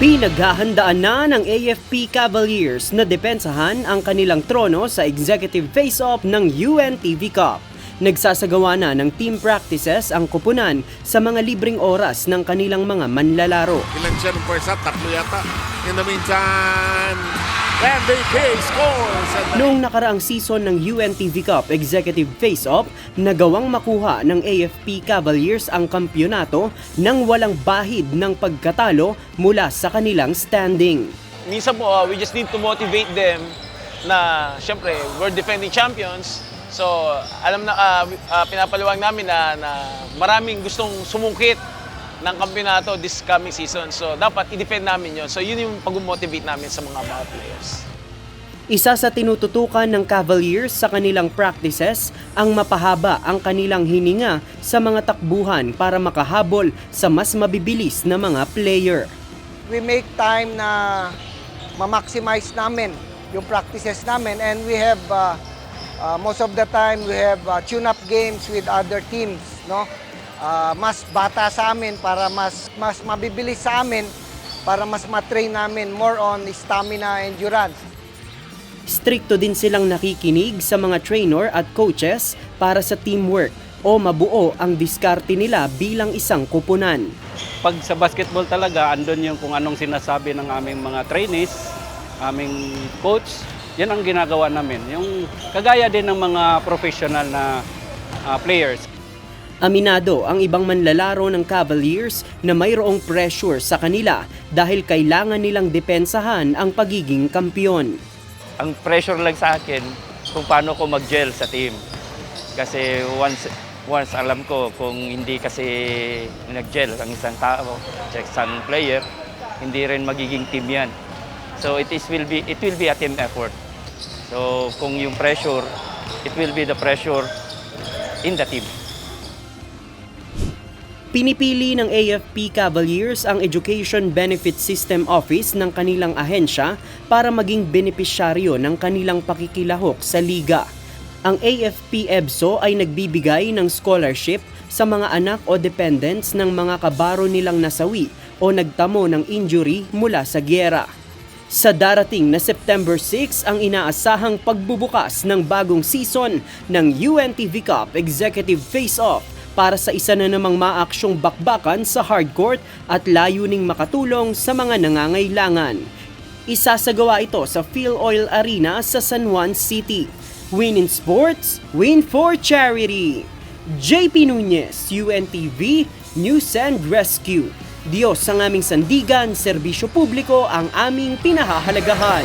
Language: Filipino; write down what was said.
Pinaghahandaan na ng AFP Cavaliers na depensahan ang kanilang trono sa executive face-off ng UNTV Cup. Nagsasagawa na ng team practices ang kupunan sa mga libreng oras ng kanilang mga manlalaro. Ilan siya ng pwersa? Tatlo yata. In the meantime, MVP scores! Noong nakaraang season ng UNTV Cup Executive Face-Off, nagawang makuha ng AFP Cavaliers ang kampyonato nang walang bahid ng pagkatalo mula sa kanilang standing. Minsan po, we just need to motivate them na siyempre, we're defending champions. So, alam na, pinapaliwag namin na maraming gustong sumungkit ng kampyonato this coming season. So, dapat i-defend namin yun. So, yun yung pag-motivate namin sa mga players. Isa sa tinututukan ng Cavaliers sa kanilang practices ang mapahaba ang kanilang hininga sa mga takbuhan para makahabol sa mas mabibilis na mga player. We make time na ma-maximize namin yung practices namin, and we have most of the time we have tune-up games with other teams, no? Mas bata sa amin para mas mabibilis sa amin para mas matrain namin more on stamina and endurance. Strikto din silang nakikinig sa mga trainer at coaches para sa teamwork o mabuo ang diskarte nila bilang isang kupunan. Pag sa basketball talaga, andun yung kung anong sinasabi ng aming mga trainees, aming coach, yan ang ginagawa namin. Yung kagaya din ng mga professional na players. Aminado ang ibang manlalaro ng Cavaliers na mayroong pressure sa kanila dahil kailangan nilang depensahan ang pagiging kampiyon. Ang pressure lang sa akin kung paano ko mag-gel sa team. Kasi once alam ko kung hindi kasi nag-gel ang isang tao, isang player, hindi rin magiging team yan. So it will be a team effort. So kung yung pressure, it will be the pressure in the team. Pinipili ng AFP Cavaliers ang Education Benefit System Office ng kanilang ahensya para maging benepisyaryo ng kanilang pakikilahok sa liga. Ang AFP EBSO ay nagbibigay ng scholarship sa mga anak o dependents ng mga kabaro nilang nasawi o nagtamo ng injury mula sa giyera. Sa darating na September 6 ang inaasahang pagbubukas ng bagong season ng UNTV Cup Executive Face-Off para sa isa na namang maaksyong bakbakan sa hardcourt at layuning makatulong sa mga nangangailangan. Isasagawa ito sa Phil Oil Arena sa San Juan City. Win in sports, win for charity. JP Nunez, UNTV, News and Rescue. Diyos ang aming sandigan, serbisyo publiko ang aming pinahahalagahan.